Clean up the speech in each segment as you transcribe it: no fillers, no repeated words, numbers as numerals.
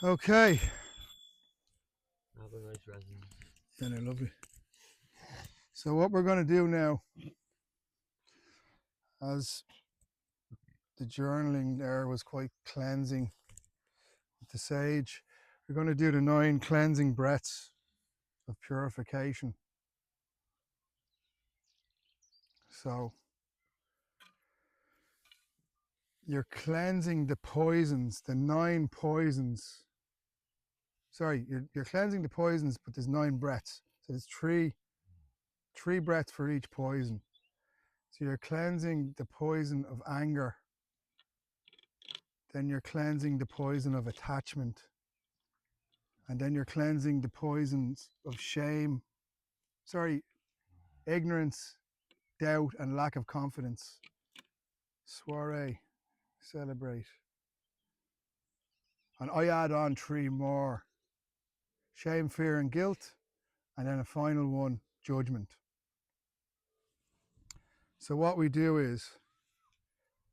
Okay. Have a nice resin. Yeah, they're lovely. So what we're going to do now, as the journaling there was quite cleansing with the sage, we're going to do the 9 cleansing breaths of purification. So you're cleansing the poisons, the 9 poisons. Sorry, you're cleansing the poisons, but there's 9 breaths. So there's three breaths for each poison. So you're cleansing the poison of anger. Then you're cleansing the poison of attachment. And then you're cleansing the poisons of shame, ignorance, doubt, and lack of confidence. Soiree, celebrate. And I add on 3 more: shame, fear, and guilt. And then a final one, judgment. So what we do is,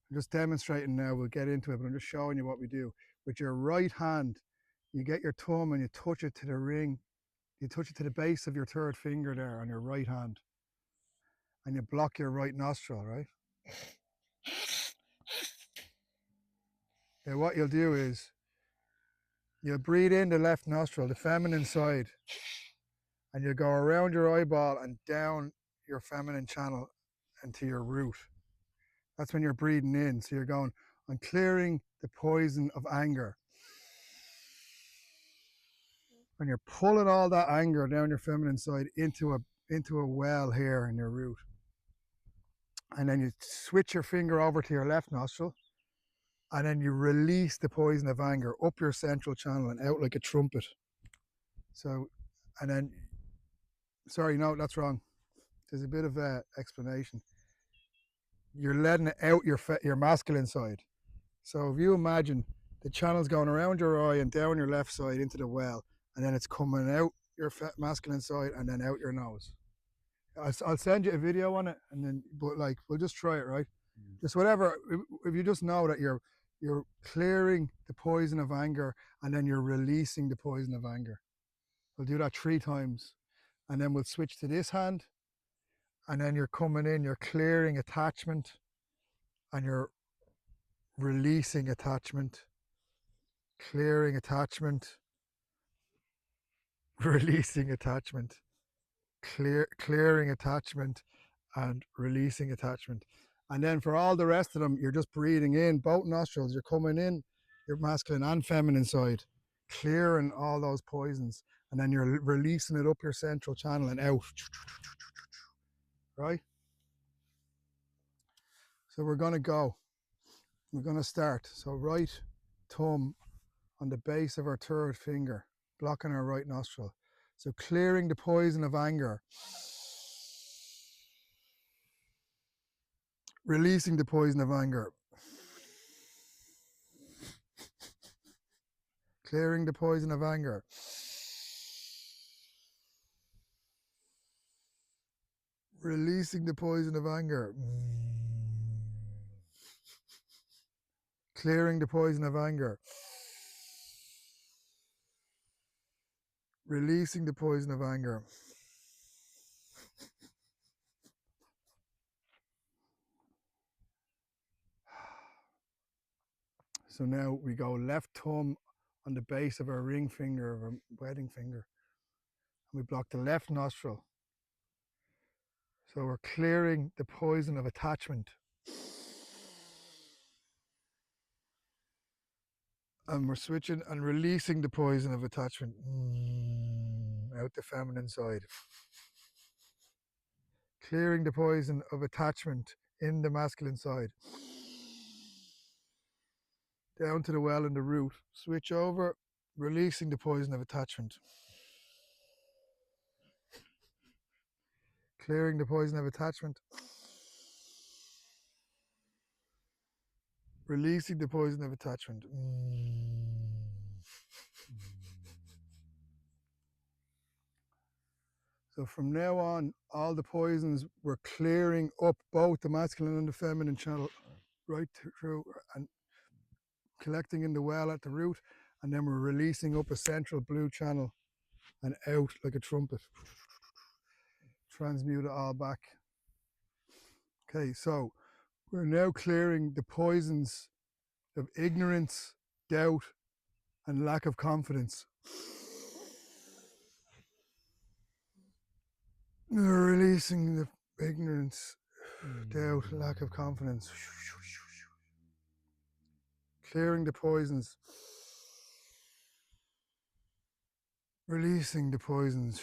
I'm just demonstrating now, we'll get into it, but I'm just showing you what we do. With your right hand, you get your thumb and you touch it to the ring. You touch it to the base of your third finger there on your right hand. And you block your right nostril, right? Now what you'll do is, you'll breathe in the left nostril, the feminine side, and you'll go around your eyeball and down your feminine channel and to your root. That's when you're breathing in. So you're going, I'm clearing the poison of anger. And you're pulling all that anger down your feminine side into a well here in your root. And then you switch your finger over to your left nostril, and then you release the poison of anger up your central channel and out like a trumpet. So, and then, sorry, no, that's wrong. There's a bit of explanation. You're letting it out your masculine side. So if you imagine the channel's going around your eye and down your left side into the well, and then it's coming out your masculine side and then out your nose. I'll send you a video on it, and then, but like, we'll just try it, right? Just whatever. If you just know that you're clearing the poison of anger, and then you're releasing the poison of anger. We'll do that 3 times, and then we'll switch to this hand, and then you're coming in, you're clearing attachment, and you're releasing attachment, clearing attachment, releasing attachment, clearing attachment, and releasing attachment. And then for all the rest of them, you're just breathing in both nostrils. You're coming in your masculine and feminine side, clearing all those poisons, and then you're releasing it up your central channel and out. Right? So we're going to go. We're going to start. So right thumb on the base of our third finger, blocking our right nostril. So clearing the poison of anger, releasing the poison of anger, clearing the poison of anger, releasing the poison of anger, clearing the poison of anger, releasing the poison of anger. So now we go left thumb on the base of our ring finger, of our wedding finger, and we block the left nostril. So we're clearing the poison of attachment. And we're switching and releasing the poison of attachment out the feminine side. Clearing the poison of attachment in the masculine side. Down to the well and the root. Switch over, releasing the poison of attachment. Clearing the poison of attachment. Releasing the poison of attachment. So from now on, all the poisons we're clearing up both the masculine and the feminine channel right through, and collecting in the well at the root, And then we're releasing up a central blue channel and out like a trumpet. Transmute it all back. Okay, so we're now clearing the poisons of ignorance, doubt, and lack of confidence. We're releasing the ignorance, doubt, lack of confidence. Clearing the poisons. Releasing the poisons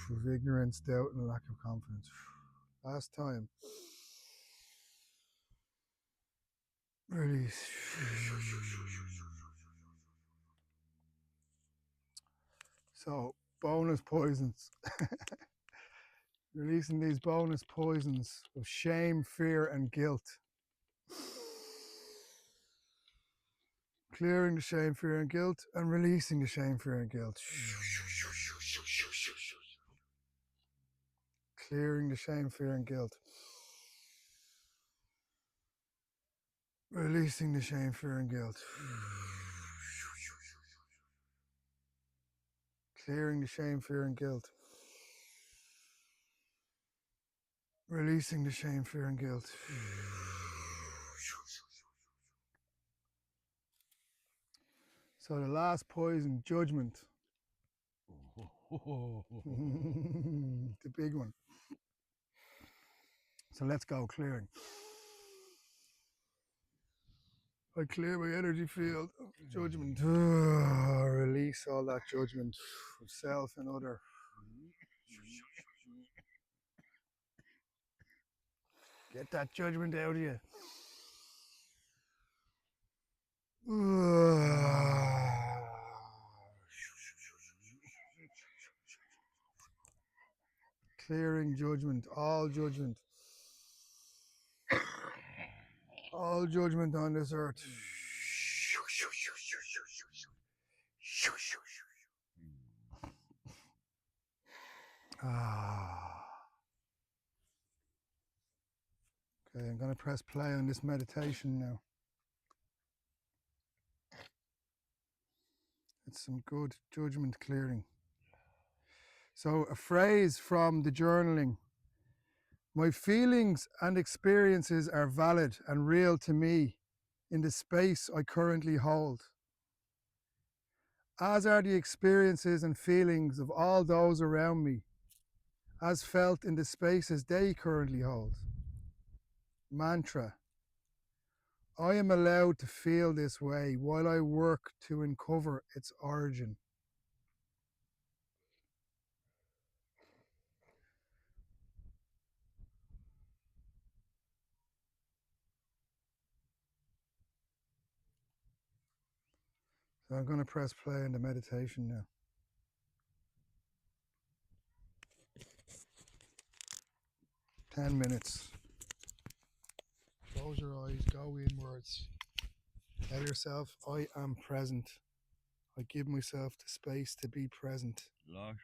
of ignorance, doubt, and lack of confidence. Last time. Release. So, bonus poisons. Releasing these bonus poisons of shame, fear, and guilt. Clearing the shame, fear, and guilt, and releasing the shame, fear, and guilt. Clearing the shame, fear, and guilt. Releasing the shame, fear, and guilt. Clearing the shame, fear, and guilt. Releasing the shame, fear, and guilt. So the last poison, judgment. The big one. So let's go clearing. I clear my energy field of judgment. Release all that judgment of self and other. Get that judgment out of you. Clearing judgment, all judgment. All judgment on this earth. Okay, I'm going to press play on this meditation now. It's some good judgment clearing. So, a phrase from the journaling. My feelings and experiences are valid and real to me in the space I currently hold, as are the experiences and feelings of all those around me, as felt in the spaces they currently hold. Mantra. I am allowed to feel this way while I work to uncover its origin. So I'm going to press play on the meditation now. Ten minutes. Close your eyes, go inwards. Tell yourself, I am present. I give myself the space to be present. I'm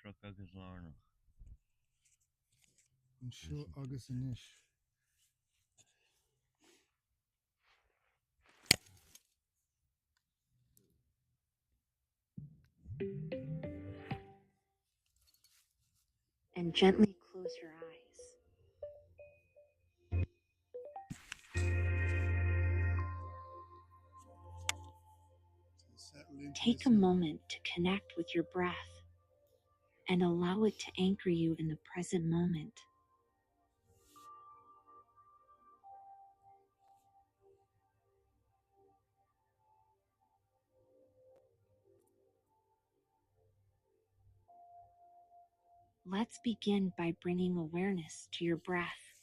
sure August and Ish. And gently close your eyes. Take a moment to connect with your breath and allow it to anchor you in the present moment. Let's begin by bringing awareness to your breath.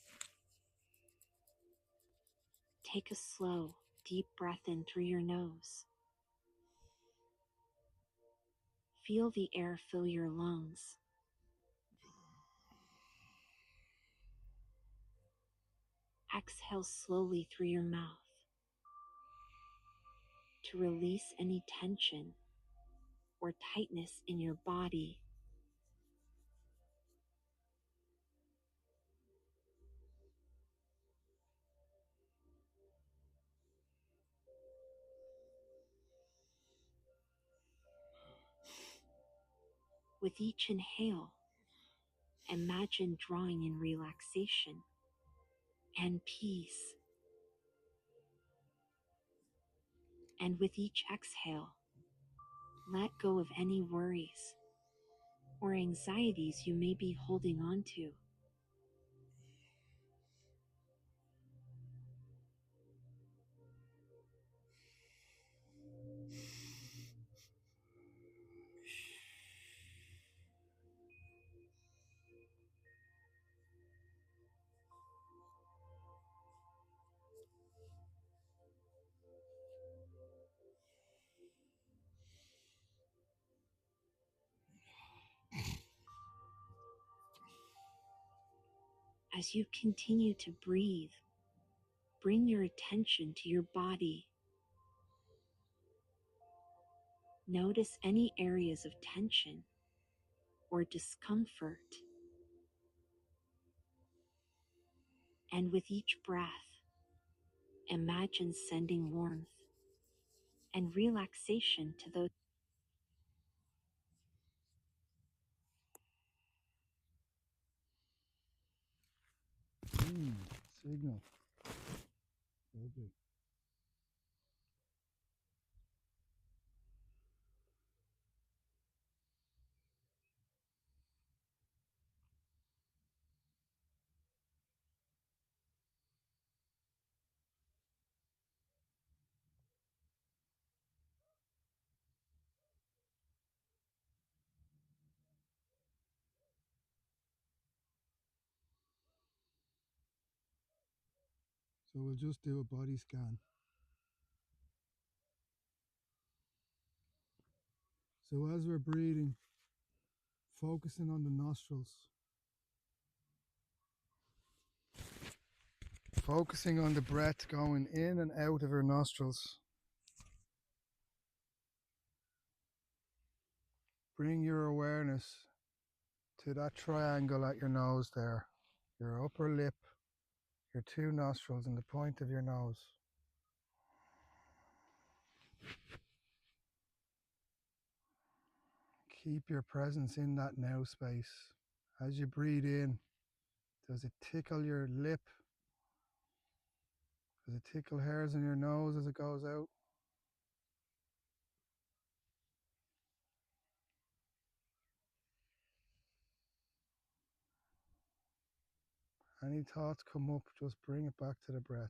Take a slow, deep breath in through your nose. Feel the air fill your lungs. Exhale slowly through your mouth to release any tension or tightness in your body. With each inhale, imagine drawing in relaxation and peace. And with each exhale, let go of any worries or anxieties you may be holding on to. As you continue to breathe, bring your attention to your body. Notice any areas of tension or discomfort. And with each breath, imagine sending warmth and relaxation to those. Signal. Lovely. So we'll just do a body scan. So as we're breathing, focusing on the nostrils, focusing on the breath going in and out of your nostrils. Bring your awareness to that triangle at your nose there, your upper lip, your two nostrils, and the point of your nose. Keep your presence in that now space. As you breathe in, does it tickle your lip? Does it tickle hairs in your nose as it goes out? Any thoughts come up, just bring it back to the breath.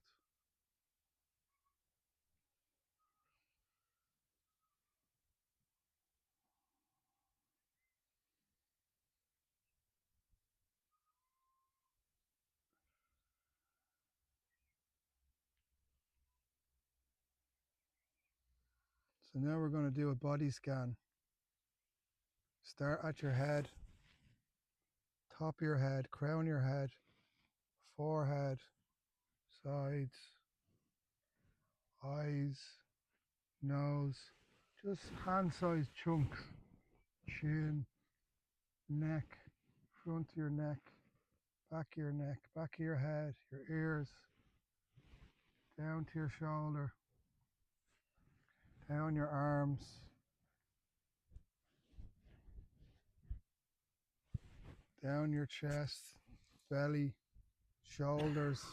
So now we're going to do a body scan. Start at your head, top of your head, crown your head, forehead, sides, eyes, nose, just hand-sized chunks, chin, neck, front of your neck, back of your neck, back of your head, your ears, down to your shoulder, down your arms, down your chest, belly, shoulders,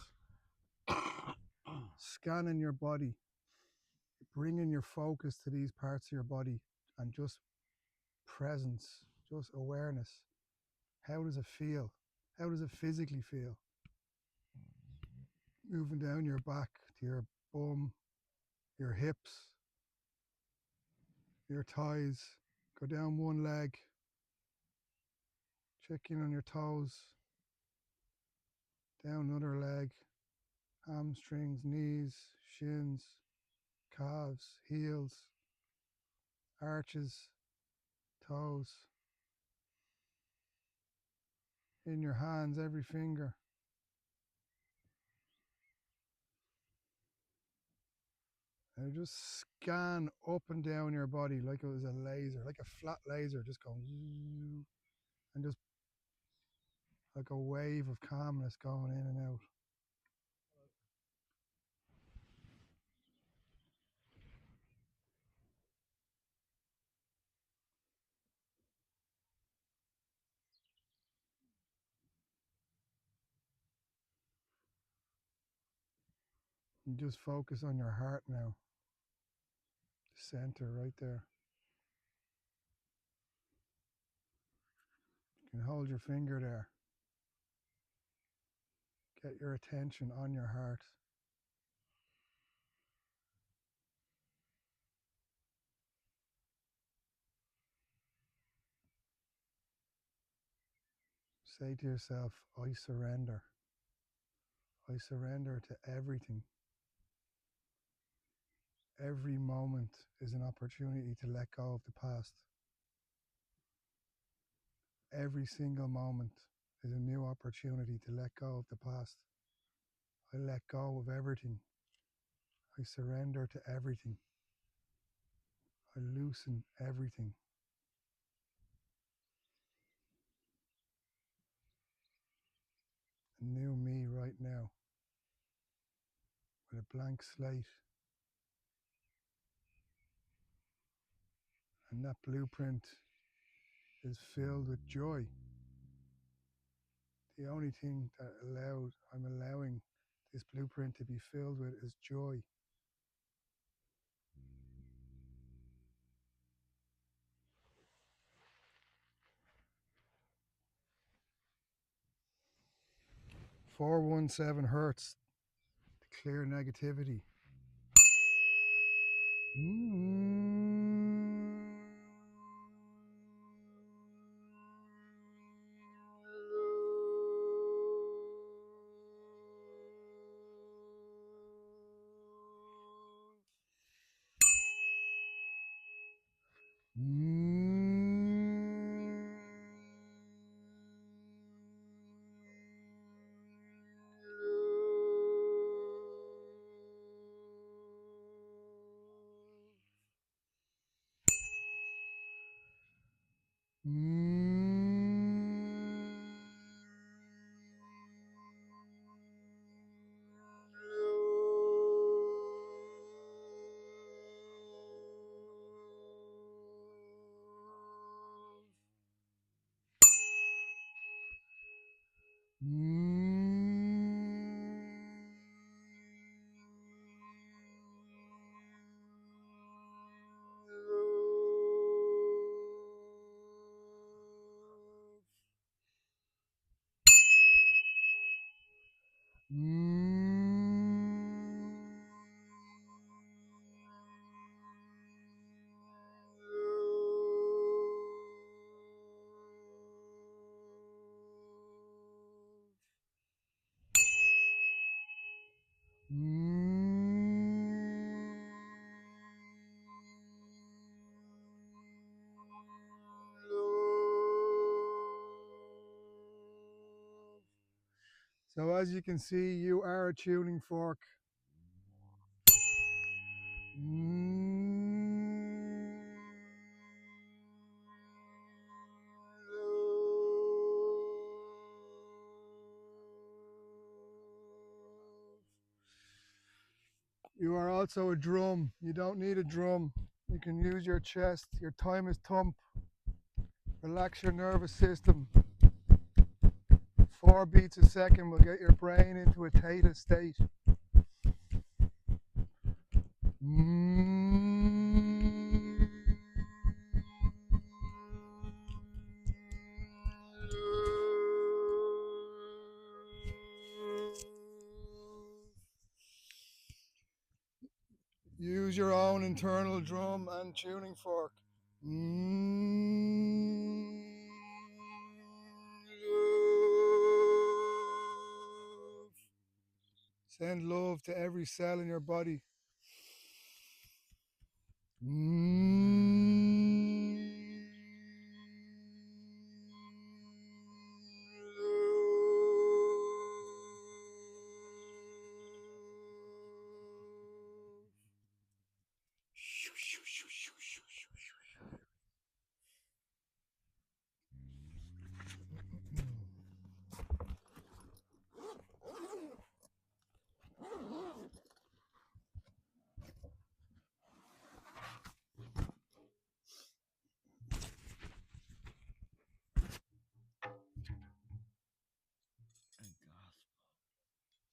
scanning your body, bringing your focus to these parts of your body and just presence, just awareness. How does it feel? How does it physically feel? Moving down your back to your bum, your hips, your thighs. Go down one leg. Check in on your toes. Down another leg. Hamstrings, knees, shins, calves, heels, arches, toes. In your hands, every finger. And just scan up and down your body like it was a laser, like a flat laser, just going and just like a wave of calmness going in and out. And just focus on your heart now. Center right there. You can hold your finger there. Get your attention on your heart. Say to yourself, I surrender. I surrender to everything. Every moment is an opportunity to let go of the past. Every single moment is a new opportunity to let go of the past. I let go of everything. I surrender to everything. I loosen everything. A new me right now with a blank slate. And that blueprint is filled with joy. The only thing that I'm allowing this blueprint to be filled with is joy. $417 to clear negativity. So as you can see, you are a tuning fork. You are also a drum. You don't need a drum. You can use your chest. Your thymus thump. Relax your nervous system. 4 beats a second will get your brain into a theta state. Use your own internal drum and tuning fork. Send love to every cell in your body.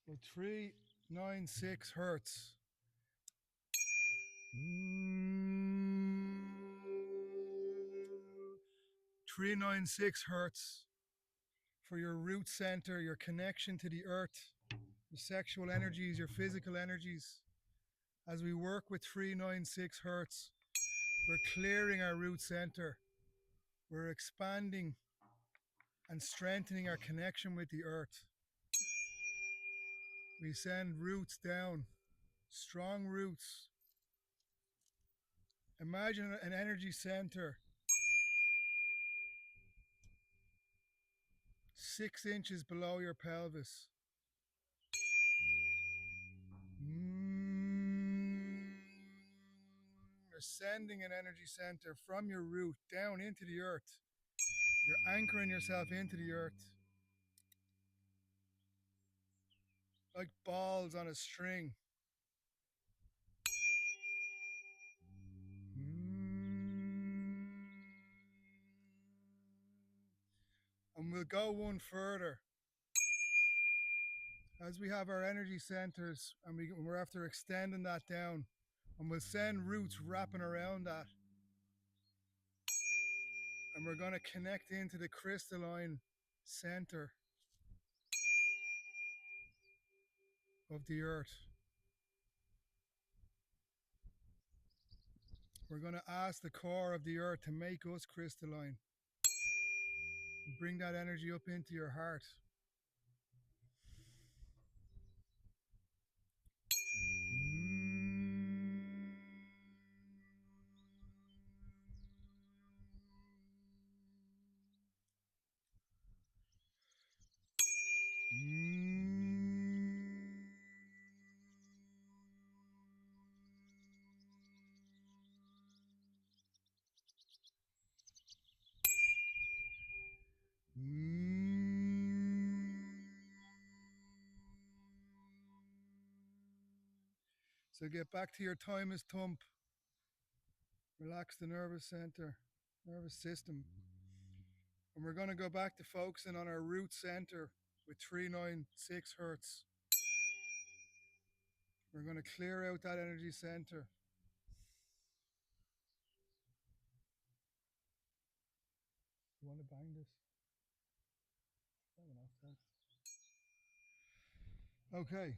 So 3 96 hertz. 396 hertz for your root center, your connection to the earth, your sexual energies, your physical energies. As we work with 396 hertz, we're clearing our root center. We're expanding and strengthening our connection with the earth. We send roots down, strong roots. Imagine an energy center 6 inches below your pelvis. You're sending an energy center from your root down into the earth. You're anchoring yourself into the earth like balls on a string. And we'll go one further. As we have our energy centers and we're after extending that down, and we'll send roots wrapping around that. And we're going to connect into the crystalline center of the earth. We're going to ask the core of the earth to make us crystalline. Bring that energy up into your heart. So get back to your thymus thump. Relax the nervous center, nervous system. And we're going to go back to focusing on our root center with 396 hertz. We're going to clear out that energy center. You want to bang this? Okay.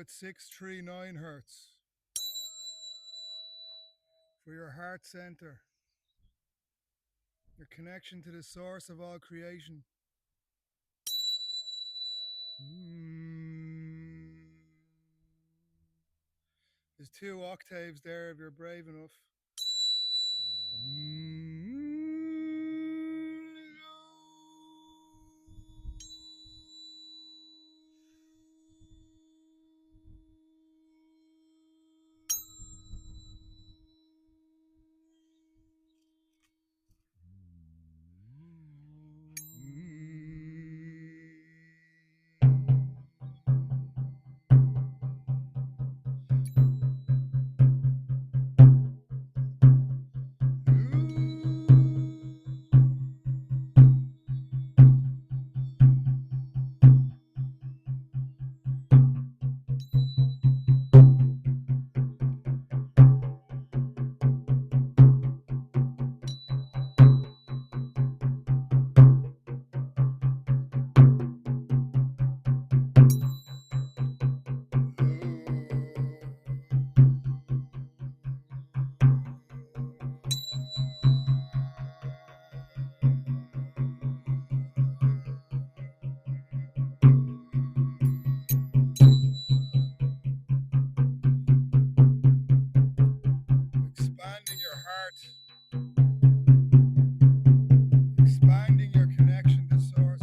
with 639 hertz for your heart center, your connection to the source of all creation. There's 2 octaves there if you're brave enough. Expanding your heart, expanding your connection to source.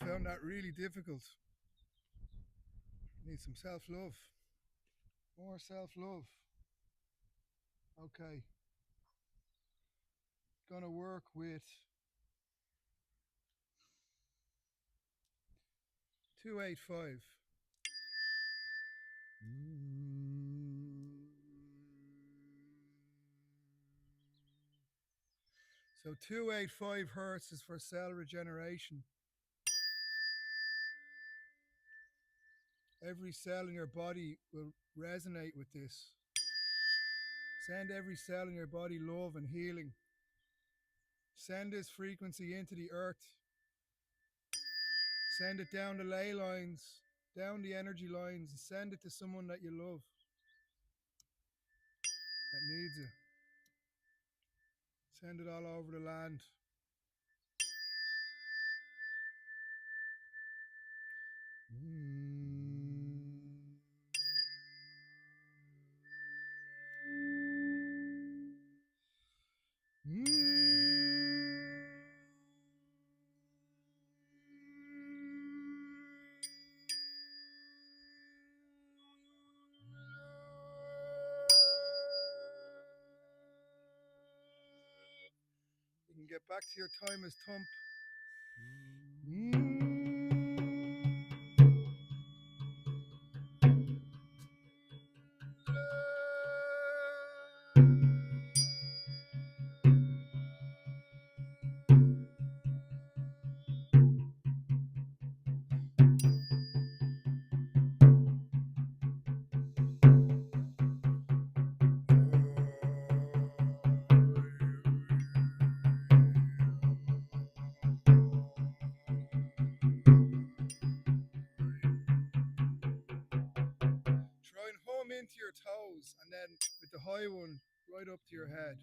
I found that really difficult. Need some self-love. More self-love. Okay. Gonna work with 285. So 285 hertz is for cell regeneration. Every cell in your body will resonate with this. Send every cell in your body love and healing. Send this frequency into the earth. Send it down the ley lines, down the energy lines, and send it to someone that you love, that needs it. Send it all over the land. You can get back to your time as Thump. Try and hum into your toes, and then with the high one right up to your head.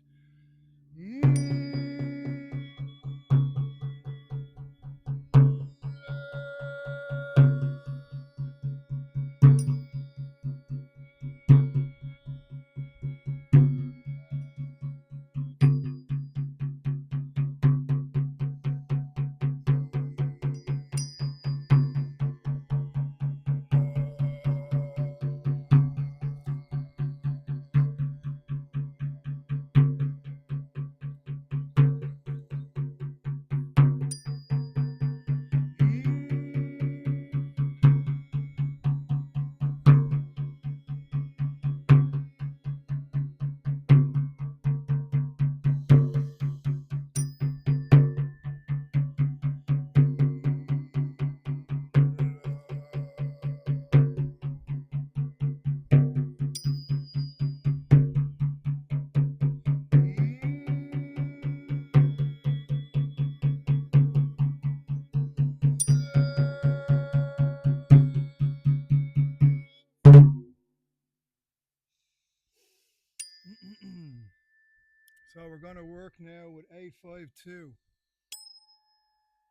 So we're going to work now with 852.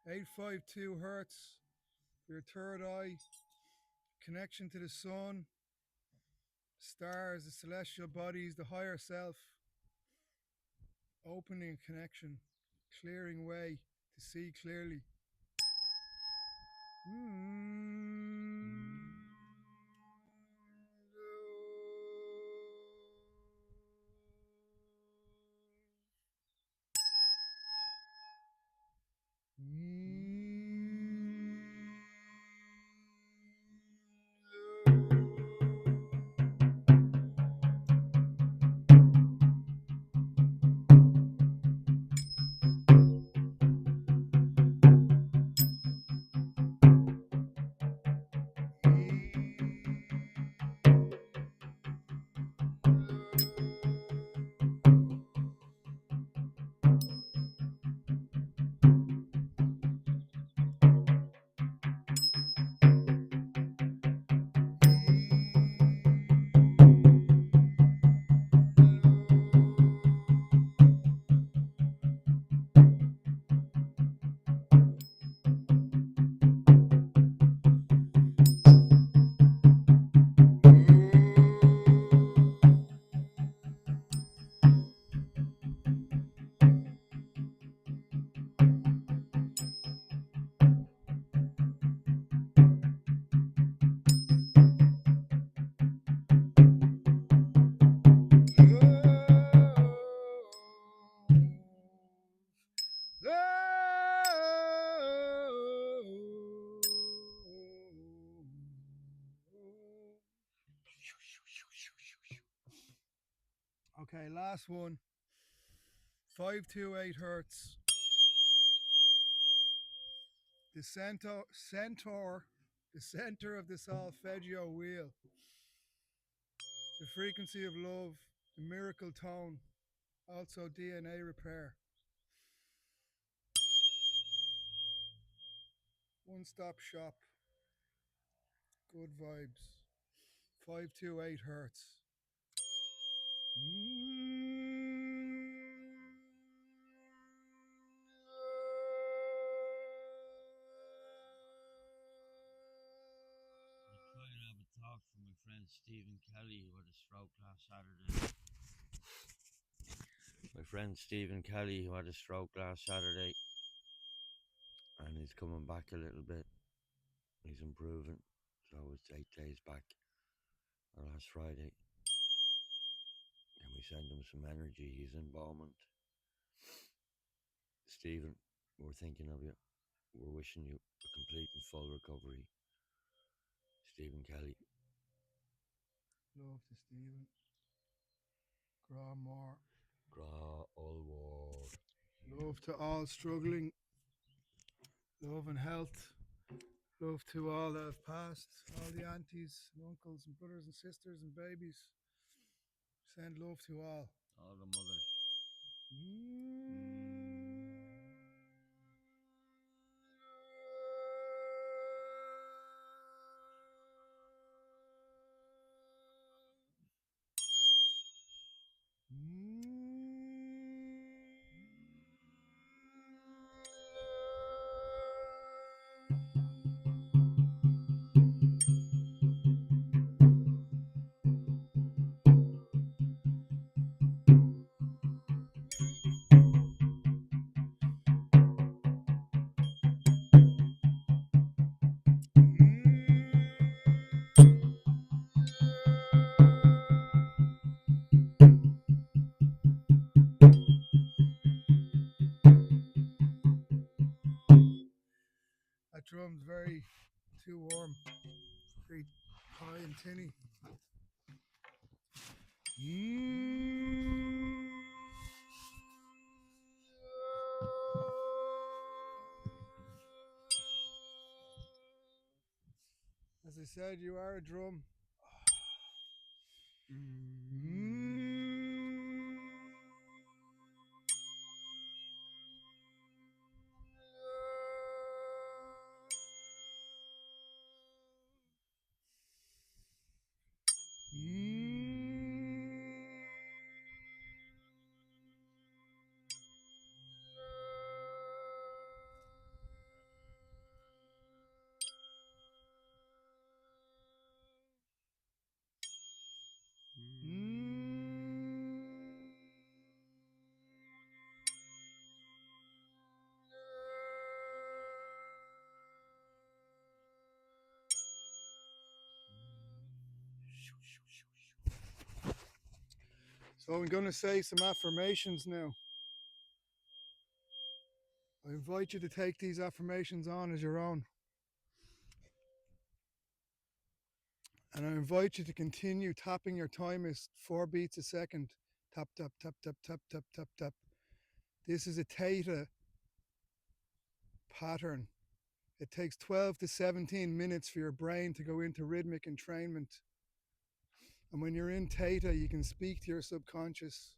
852 hertz for your third eye, connection to the sun, stars, the celestial bodies, the higher self, opening connection, clearing way to see clearly. Okay, last one. 528 hertz. The center of the solfeggio wheel. The frequency of love, the miracle tone, also DNA repair. One stop shop, good vibes. 528 hertz. I try and have a talk from my friend Stephen Kelly, who had a stroke last Saturday. My friend Stephen Kelly, who had a stroke last Saturday, and he's coming back a little bit. He's improving, so it's 8 days back. Last Friday, and we send him some energy. He's in Beaumont. Stephen, we're thinking of you. We're wishing you a complete and full recovery. Stephen Kelly. Love to Stephen. Grow more. Gra Ulward. Love to all struggling. Love and health. Love to all that have passed. All the aunties and uncles and brothers and sisters and babies. Send love to all. All the mothers. That drum's very too warm, very high and tinny. As I said, you are a drum. So I'm going to say some affirmations now. I invite you to take these affirmations on as your own. And I invite you to continue tapping your time is 4 beats a second. Tap, tap, tap, tap, tap, tap, tap, tap. This is a theta pattern. It takes 12 to 17 minutes for your brain to go into rhythmic entrainment. And when you're in theta, you can speak to your subconscious.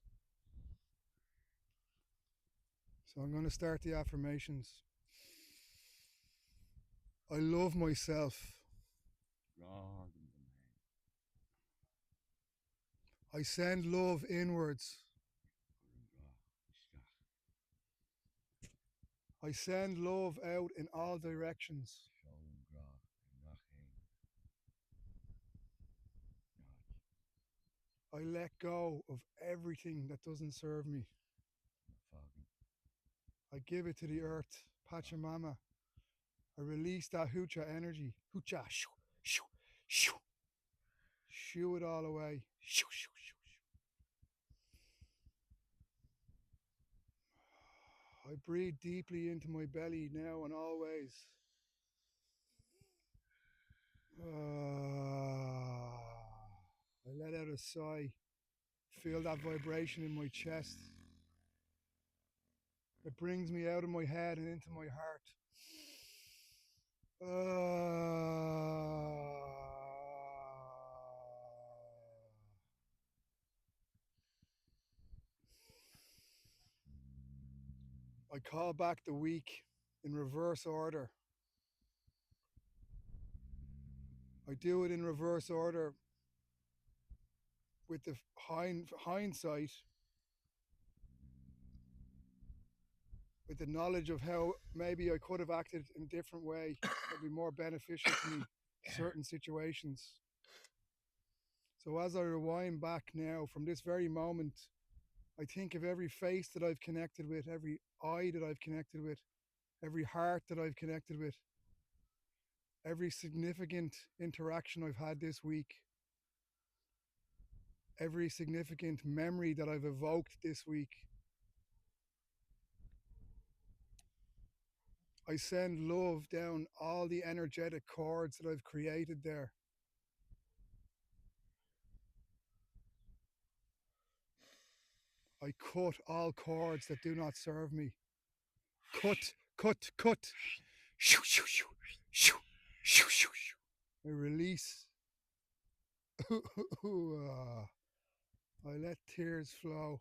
So I'm going to start the affirmations. I love myself. I send love inwards. I send love out in all directions. I let go of everything that doesn't serve me. I give it to the earth, Pachamama. I release that hoocha energy. Hoocha, shoo, shoo, shoo. Shoo it all away. Shoo, shoo, shoo, shoo. I breathe deeply into my belly now and always. I let out a sigh. Feel that vibration in my chest. It brings me out of my head and into my heart. I call back the week in reverse order. I do it in reverse order with the hindsight, with the knowledge of how maybe I could have acted in a different way that would be more beneficial to me in certain situations. So as I rewind back now from this very moment, I think of every face that I've connected with, every eye that I've connected with, every heart that I've connected with, every significant interaction I've had this week, every significant memory that I've evoked this week. I send love down all the energetic cords that I've created there. I cut all cords that do not serve me. Cut, cut, cut. Shoo, shoo, shoo, shoo, shoo, shoo, shoo. I release. I let tears flow.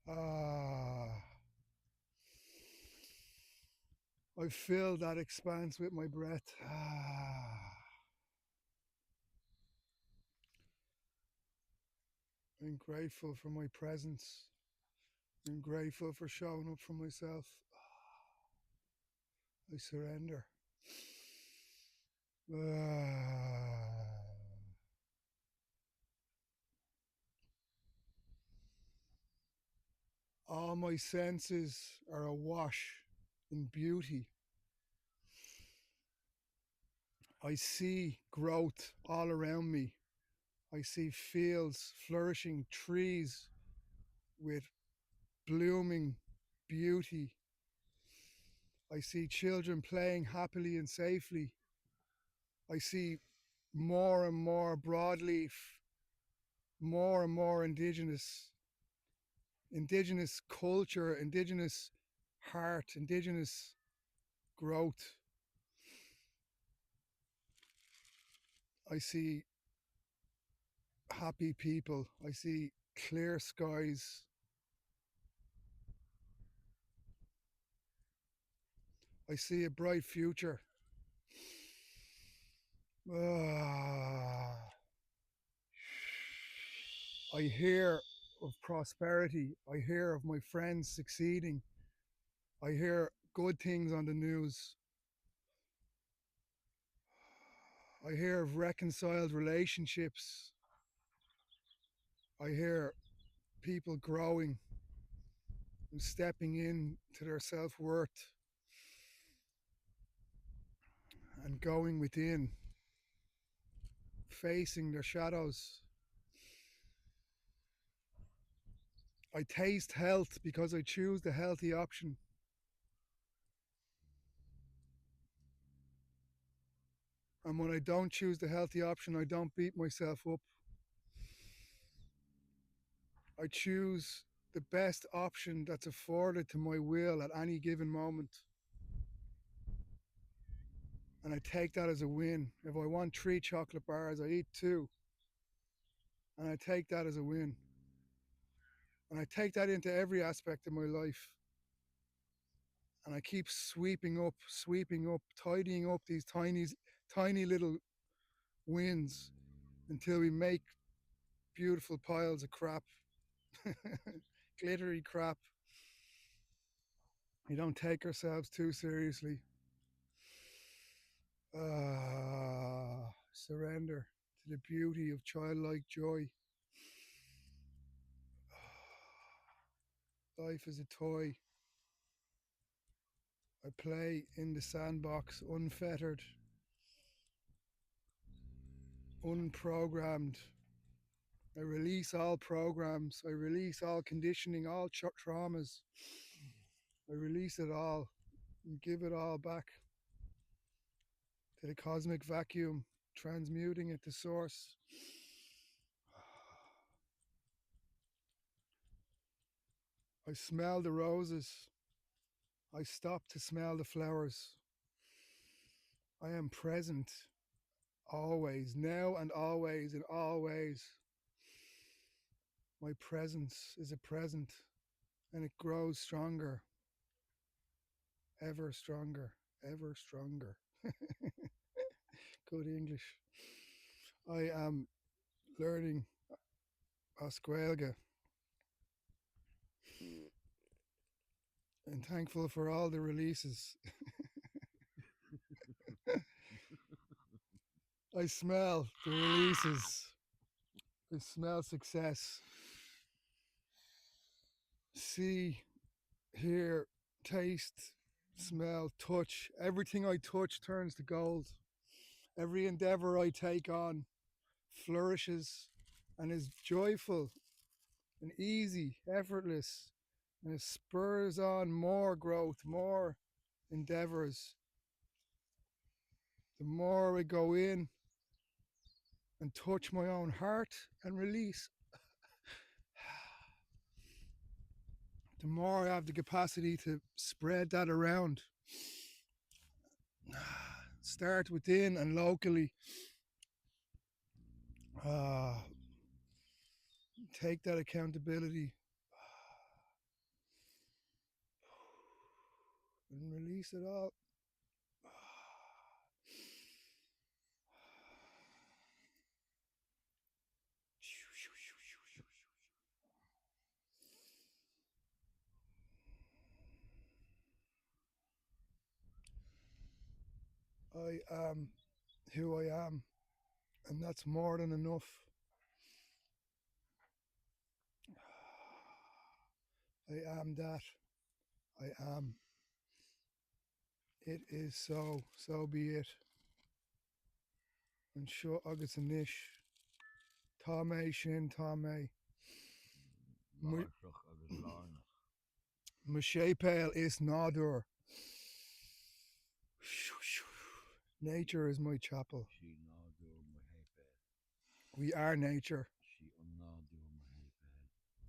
I fill that expanse with my breath. I'm grateful for my presence. I'm grateful for showing up for myself. I surrender. All my senses are awash in beauty. I see growth all around me. I see fields, flourishing trees with blooming beauty. I see children playing happily and safely. I see more and more broadleaf, more and more indigenous culture, indigenous heart, indigenous growth. I see happy people. I see clear skies. I see a bright future. I hear of prosperity. I hear of my friends succeeding. I hear good things on the news. I hear of reconciled relationships. I hear people growing and stepping in to their self-worth and going within, facing their shadows. I taste health because I choose the healthy option. And when I don't choose the healthy option, I don't beat myself up. I choose the best option that's afforded to my will at any given moment. And I take that as a win. If I want 3 chocolate bars, I eat 2. And I take that as a win. And I take that into every aspect of my life. And I keep sweeping up, tidying up these tiny little wins until we make beautiful piles of crap, glittery crap. We don't take ourselves too seriously. Surrender to the beauty of childlike joy. Life is a toy. I play in the sandbox, unfettered, unprogrammed. I release all programs. I release all conditioning, all traumas. I release it all and give it all back to the cosmic vacuum, transmuting it to source. I smell the roses. I stop to smell the flowers. I am present always, now and always, in all ways. My presence is a present and it grows stronger, ever stronger, ever stronger. Good English. I am learning Oscuelga and thankful for all the releases. I smell the releases. I smell success. See, hear, taste, smell, touch. Everything I touch turns to gold. Every endeavor I take on flourishes and is joyful and easy, effortless, and it spurs on more growth, more endeavors. The more I go in and touch my own heart and release, the more I have the capacity to spread that around. Start within and locally. Take that accountability and release it all. I am who I am, and that's more than enough. I am that. I am. It is so. So be it. And sure, agus a nish. Tá mé sin tá mé. Láirseach agus lánach. My shépéil is nádur. Nature is my chapel. Sí nádú mo hépéil. We are nature. Sí nádú mo hépéil.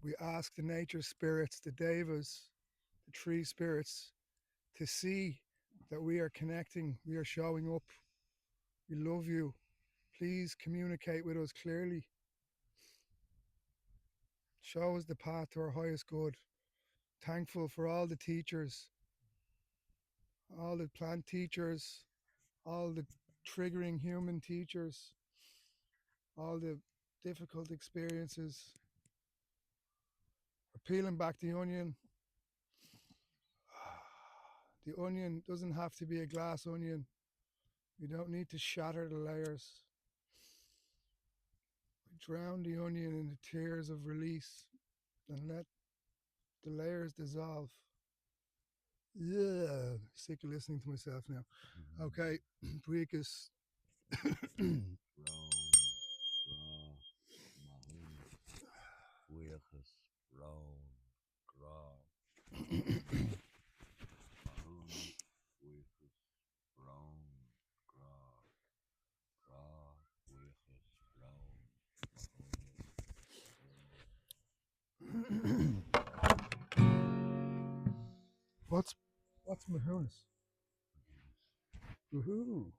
We ask the nature spirits, the devas, the tree spirits, to see that we are connecting, we are showing up. We love you. Please communicate with us clearly. Show us the path to our highest good. Thankful for all the teachers, all the plant teachers, all the triggering human teachers, all the difficult experiences. We're peeling back the onion. The onion doesn't have to be a glass onion. You don't need to shatter the layers. Drown the onion in the tears of release and let the layers dissolve. Yeah, sick of listening to myself now. Okay, Breakus. Rome, Ra, Mahon, Fuichas, Rome, Gra, Mahon, Fuichas, Rome, Gra, Fuichas, Rome, What's Mahonis? Woohoo!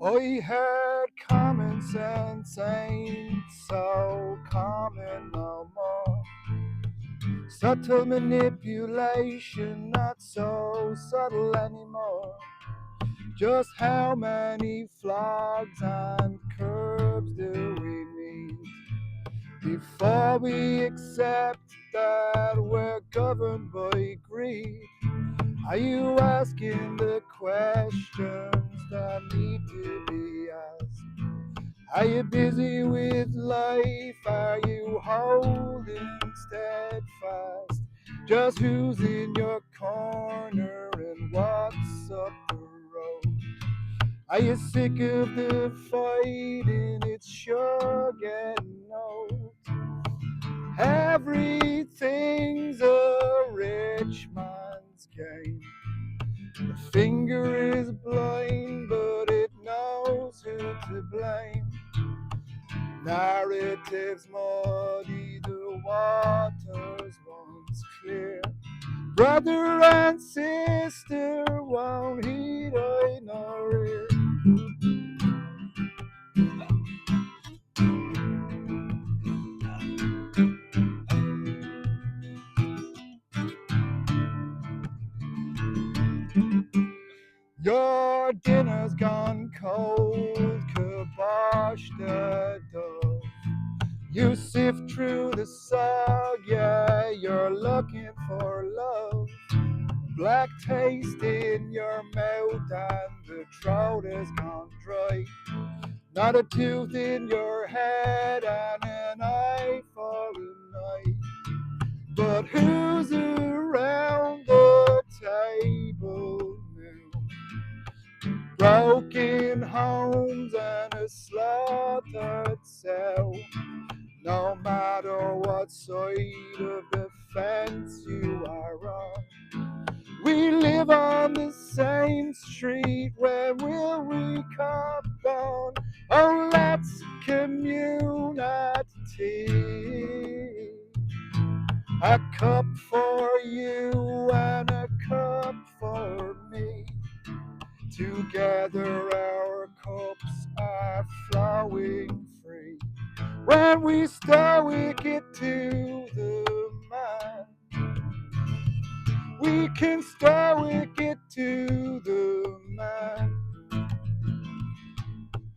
I heard common sense ain't so common no more. Subtle manipulation, not so subtle anymore. Just how many flogs and curbs do we need before we accept that we're governed by greed? Are you asking the questions that need to be asked? Are you busy with life? Are you holding steadfast? Just who's in your corner and what's up the road? Are you sick of the fighting? It's sure getting old. Everything's a rich man's game. The finger is blind, but it knows who to blame. Narratives muddy, the waters once clear. Brother and sister won't heed I nor ear. Your dinner's gone cold, kibosh the dove. You sift through the sog, yeah, you're looking for love. black taste in your mouth and the throat has gone dry. Not a tooth in your head and an eye for an eye. But who's around the table now? Broken homes and a slaughtered cell. No matter what side of the fence you are on, we live on the same street. Where will we come down? Oh, let's commune at tea. A cup for you and a cup for me. Together our cups are flowing free. When we stoic it to the man, we can stoic it to the man.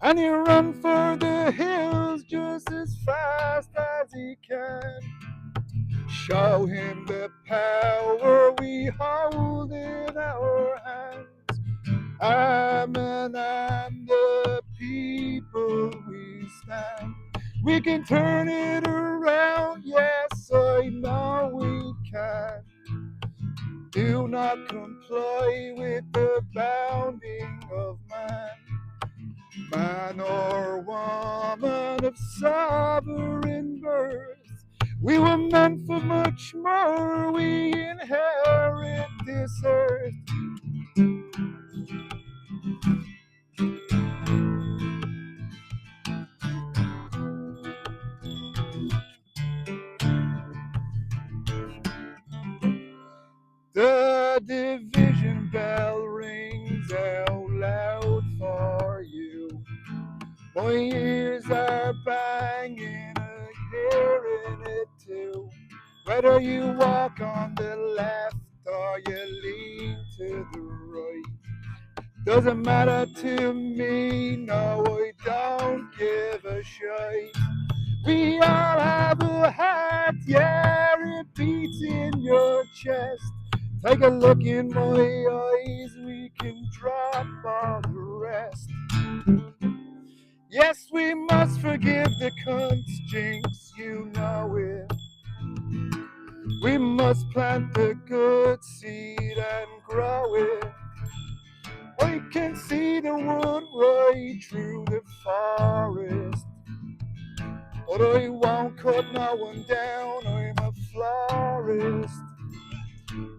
And he run for the hills just as fast as he can. Show him the power we hold in our hands. Amen and the people we stand. We can turn it around, yes, I know we can. Do not comply with the bounding of man or woman of sovereign birth. We were meant for much more, we inherit this earth. The division bell rings out loud for you. My ears are banging, I'm hearing it too. Whether you walk on the left or you lean to the right, doesn't matter to me, no, I don't give a shite. We all have a heart, yeah, it beats in your chest. Take a look in my eyes, we can drop all the rest. Yes, we must forgive the cunts, Jinx, you know it. We must plant the good seed and grow it. I can see the wood right through the forest, but I won't cut no one down, I'm a florist.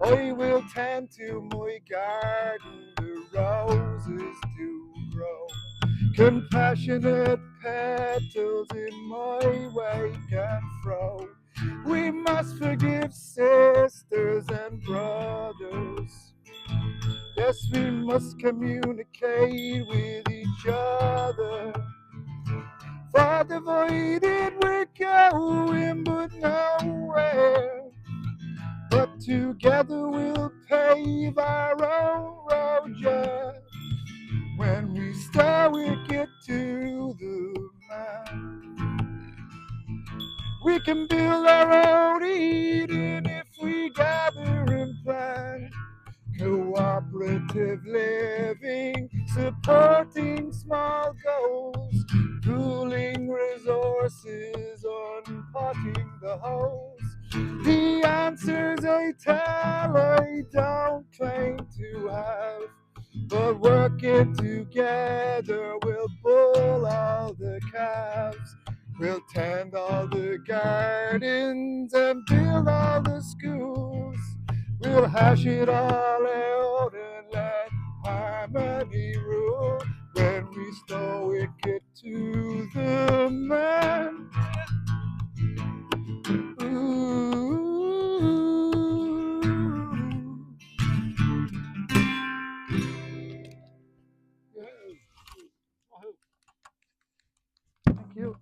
I will tend to my garden, the roses do grow. Compassionate petals in my wake and fro. We must forgive sisters and brothers. Yes, we must communicate with each other. Far divided we're going, but nowhere. But together we'll pave our own road, yeah. When we start, we get to the man. We can build our own Eden if we gather and plan. Cooperative living, supporting small goals, pooling resources, unpotting the holes. The answers I tell, I don't claim to have, but working together we'll bull all the calves. We'll tend all the gardens and build all the schools. We'll hash it all out and let harmony rule. When we stoic it to the man. Ooh. Thank you.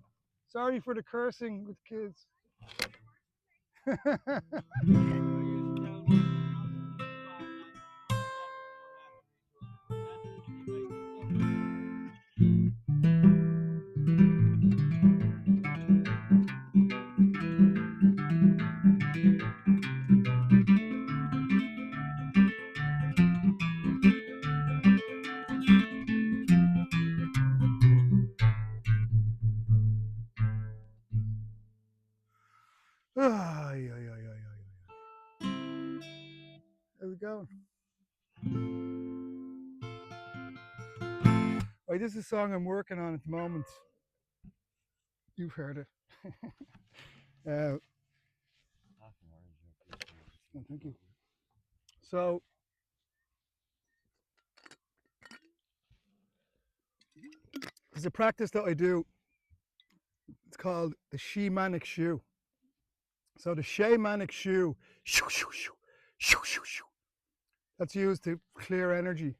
Sorry for the cursing with kids. Right, this is a song I'm working on at the moment. You've heard it. Oh, thank you. So, there's a practice that I do. It's called the shamanic shoe. So the shamanic shoe, shoo, shoo, shoo, shoo, shoo, shoo. That's used to clear energy.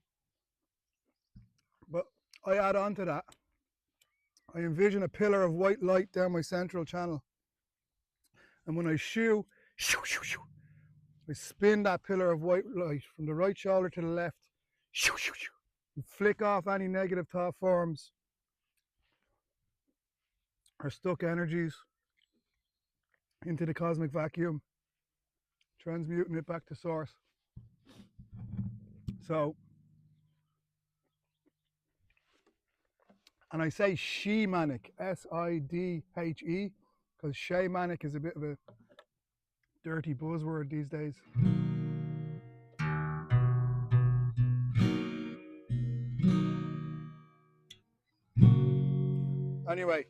But I add on to that. I envision a pillar of white light down my central channel. And when I shoo, shoo, shoo, shoo, I spin that pillar of white light from the right shoulder to the left, shoo, shoo, shoo, and flick off any negative thought forms or stuck energies into the cosmic vacuum, transmuting it back to source. So, and I say shamanic, S-I-D-H-E, because shamanic is a bit of a dirty buzzword these days. Anyway,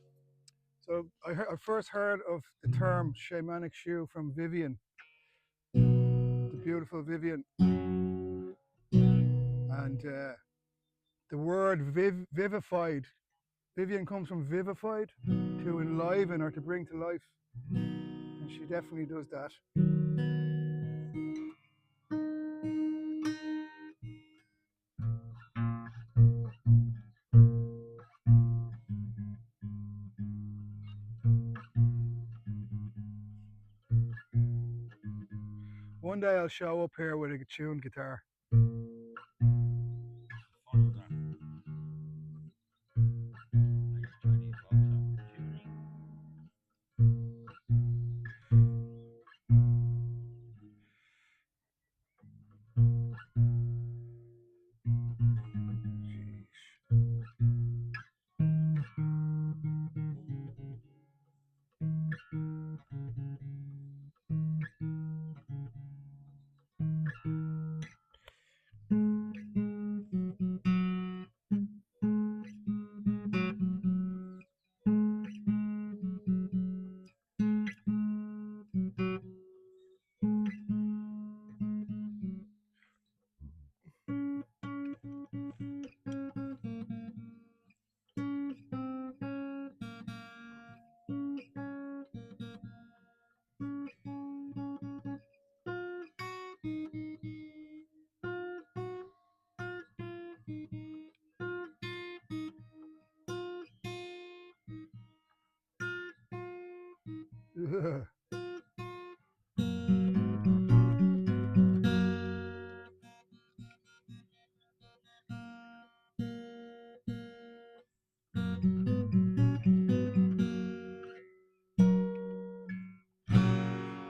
so I first heard of the term shamanic shoe from Vivian, the beautiful Vivian. And the word vivified, Vivian comes from vivified, to enliven or to bring to life. And she definitely does that. One day I'll show up here with a tuned guitar.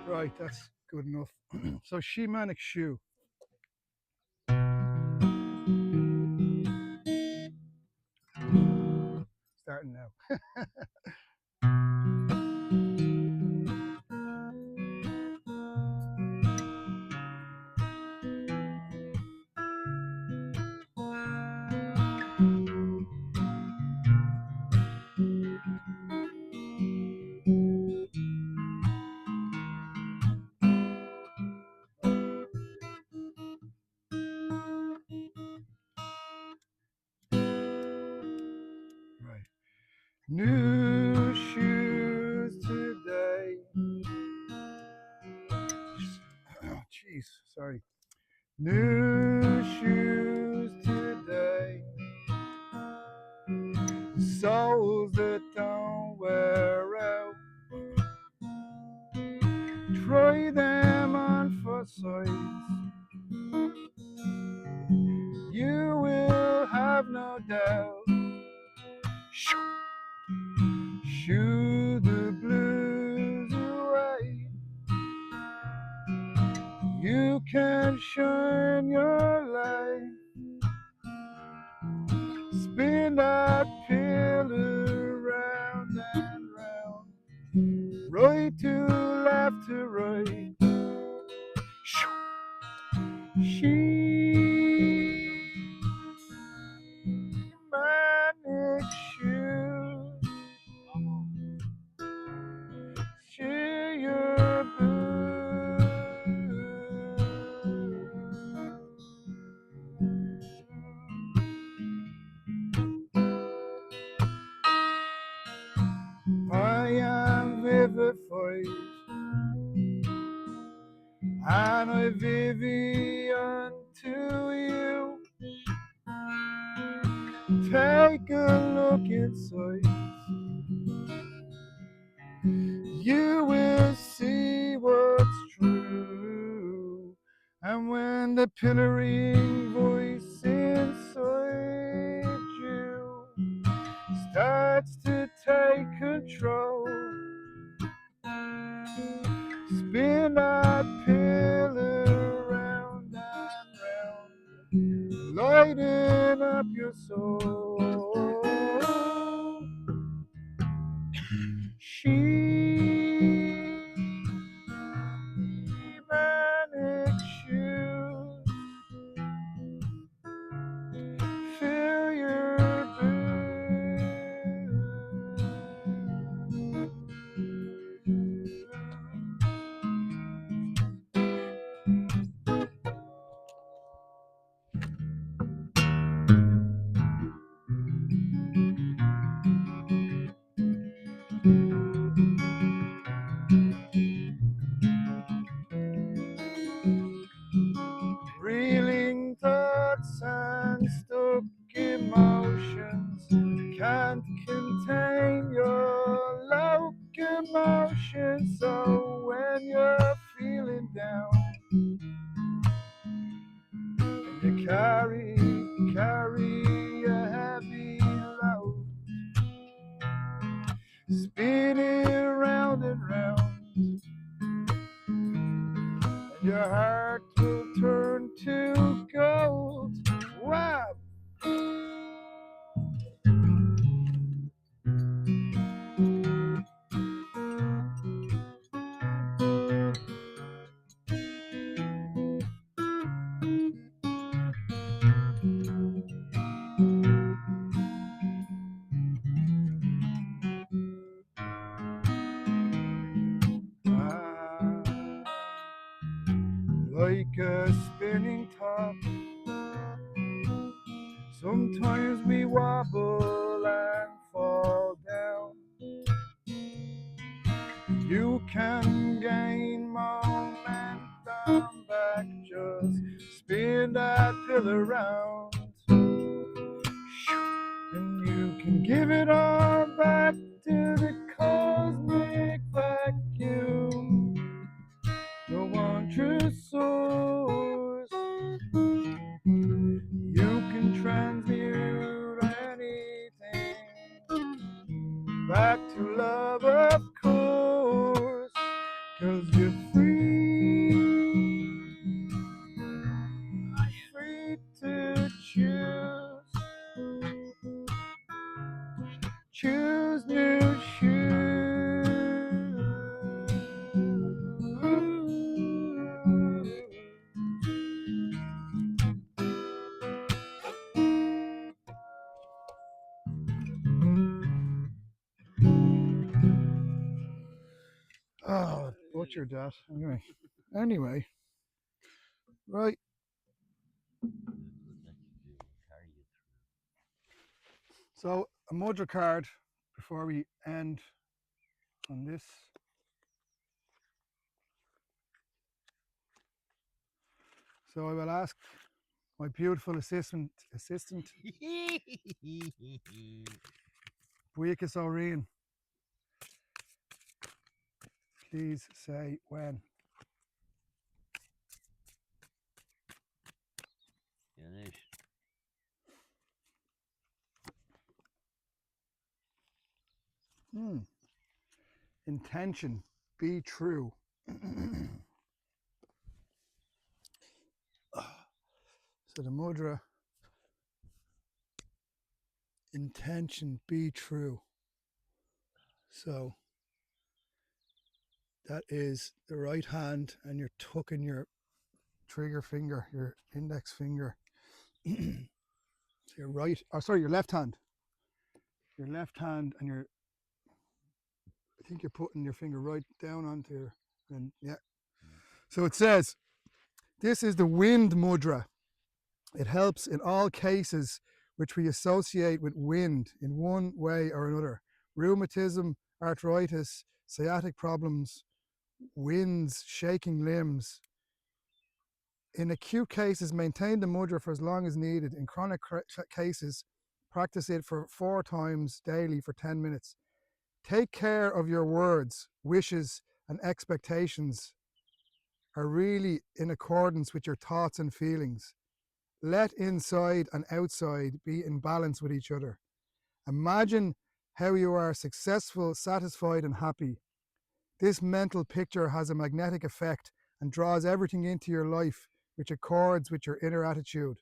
Right, that's good enough. So shamanic shoe. Starting now. Right. New shoes today. Oh, jeez, sorry. New shoes today. Soles that don't wear out. Try them on for size. You will have no doubt. Shoo the blues away. You can shine your light. Spin that pillar round and round. Right to left to right. She never fight. And I Vivian to you. Take a look inside. You will see what's true. And when the pillaring voice inside you starts to take control, spin that pillar round and round, lighting up your soul. She manic shoes fill your reeling thoughts and stuck emotions can't contain your locomotion. So when you're feeling down and you carry a heavy load, spinning round and round, and your heart will turn to gold. Wow! Like a spinning top, sometimes we wobble and fall down. You can gain momentum back, just spin that pillar round, and you can give it all back to the cosmic vacuum. No one true source. You can transmute anything back to love, of course, 'cause you're free to choose new shoes. Oh, butchered that. Anyway, right. So a mudra card before we end on this. So I will ask my beautiful assistant Buikas O'Reen, please say when. Ganesh. Intention, be true. So the mudra, intention, be true. So that is the right hand, and you're tucking your trigger finger, your index finger. So your right, your left hand. Your left hand, and I think you're putting your finger right down onto your, and yeah. So it says, this is the wind mudra. It helps in all cases which we associate with wind in one way or another. Rheumatism, arthritis, sciatic problems, winds, shaking limbs. In acute cases, maintain the mudra for as long as needed. In chronic cases, practice it for 4 times daily for 10 minutes. Take care of your words, wishes, and expectations are really in accordance with your thoughts and feelings. Let inside and outside be in balance with each other. Imagine how you are successful, satisfied, and happy. This mental picture has a magnetic effect and draws everything into your life which accords with your inner attitude.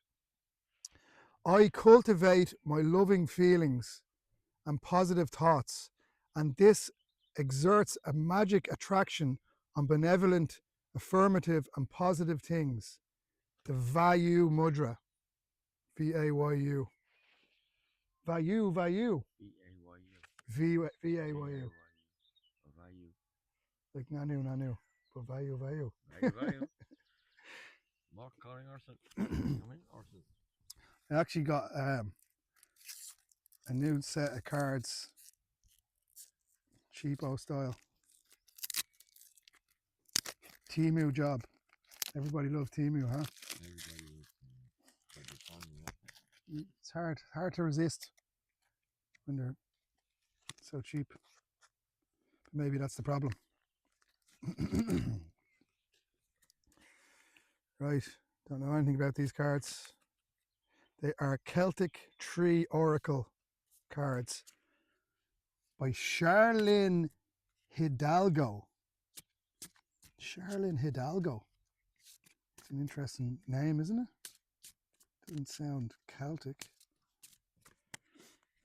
I cultivate my loving feelings and positive thoughts, and this exerts a magic attraction on benevolent, affirmative, and positive things. The Vayu Mudra. V-A-Y-U. Vayu, Vayu. V-A-Y-U. V-A-Y-U. Vayu. Like Nanu, Nanu. But Vayu, Vayu. Vayu. More calling Orson. Come in, Orson. I actually got a new set of cards, cheapo style. Timu job. Everybody loves Timu, huh? It's hard to resist when they're so cheap. Maybe that's the problem. Right, don't know anything about these cards. They are Celtic Tree Oracle cards by Charlene Hidalgo. Charlene Hidalgo. It's an interesting name, isn't it? Doesn't sound Celtic.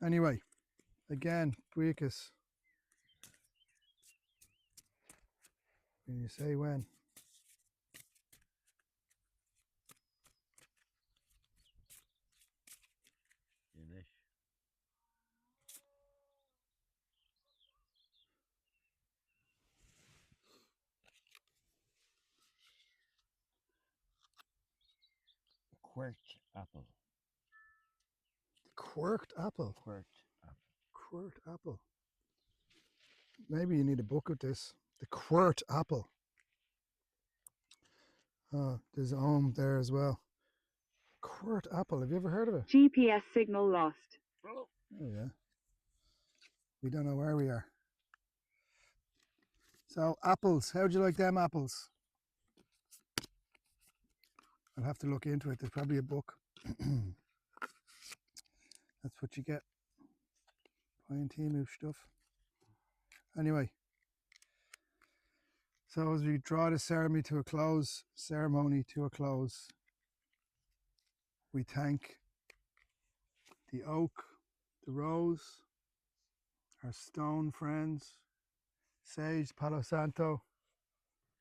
Anyway, again, Buicus. When you say when. Finish. Quirked apple. Quirked apple. Quirked apple. Quirked apple. Maybe you need a book with this. The Quirked apple. Oh, there's Ohm there as well. Quirked apple. Have you ever heard of it? GPS signal lost. Oh yeah. We don't know where we are. So apples. How'd you like them apples? I'll have to look into it. There's probably a book. That's what you get. Buying Temu stuff. Anyway. So as we draw the ceremony to a close, we thank the oak, the rose, our stone friends, sage, Palo Santo,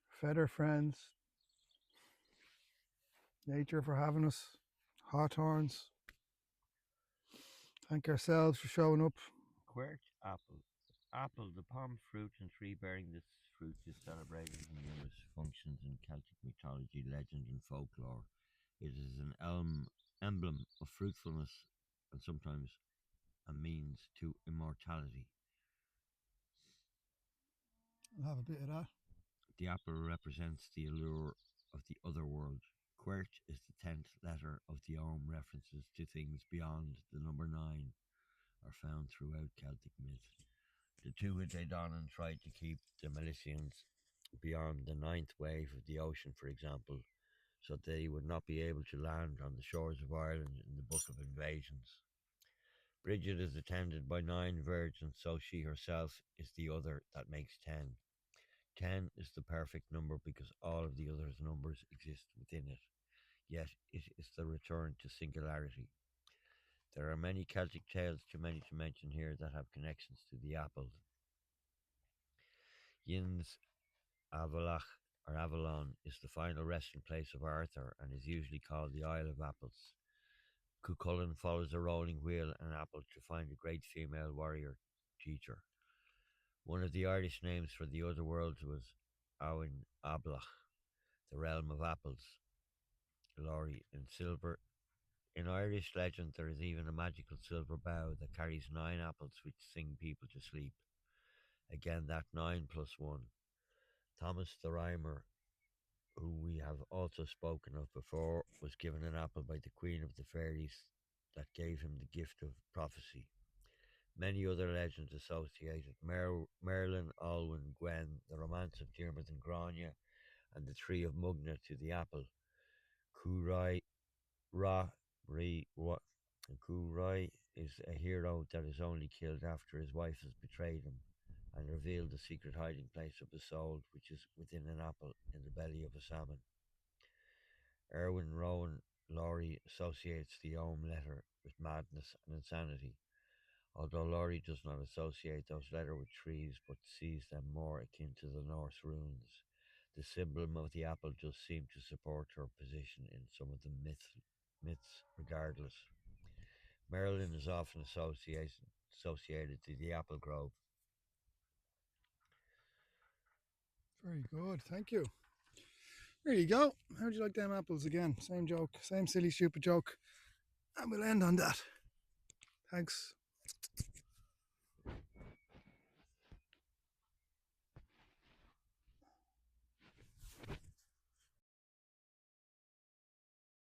feather friends, nature for having us, hawthorns. Thank ourselves for showing up. Quirked apple. Apple, the palm fruit and tree bearing this fruit is celebrated in numerous functions in Celtic mythology, legend, and folklore. It is an emblem of fruitfulness and sometimes a means to immortality. I'll have a bit of that. The apple represents the allure of the other world. Quert is the 10th letter of the Om. References to things beyond the number 9 are found throughout Celtic myth. The Tuatha Dé Danann tried to keep the Milesians beyond the 9th wave of the ocean, for example, so they would not be able to land on the shores of Ireland in the Book of Invasions. Bridget is attended by 9 virgins, so she herself is the other that makes 10. 10 is the perfect number because all of the other numbers exist within it, yet it is the return to singularity. There are many Celtic tales, too many to mention here, that have connections to the apple. Yin's Avalach or Avalon is the final resting place of Arthur and is usually called the Isle of Apples. Cuchulainn follows a rolling wheel and apple to find a great female warrior teacher. One of the Irish names for the other worlds was Áin Ablach, the realm of apples. Laurie in silver. In Irish legend, there is even a magical silver bough that carries 9 apples which sing people to sleep. Again, that 9 plus 1. Thomas the Rhymer, who we have also spoken of before, was given an apple by the Queen of the Fairies that gave him the gift of prophecy. Many other legends associated Merlin, Olwen, Gwen, the romance of Diarmuid and Grania, and the tree of Mugna to the apple. Kurai Ra Ri Wa Kurai is a hero that is only killed after his wife has betrayed him and revealed the secret hiding place of the soul, which is within an apple in the belly of a salmon. Erwin Rowan Laurie associates the Ohm letter with madness and insanity, although Laurie does not associate those letters with trees but sees them more akin to the Norse runes. The symbol of the apple does seem to support her position in some of the myths regardless. Merlin is often associated to the apple grove. Very good. Thank you. There you go. How'd you like them apples again? Same joke, same silly, stupid joke. And we'll end on that. Thanks.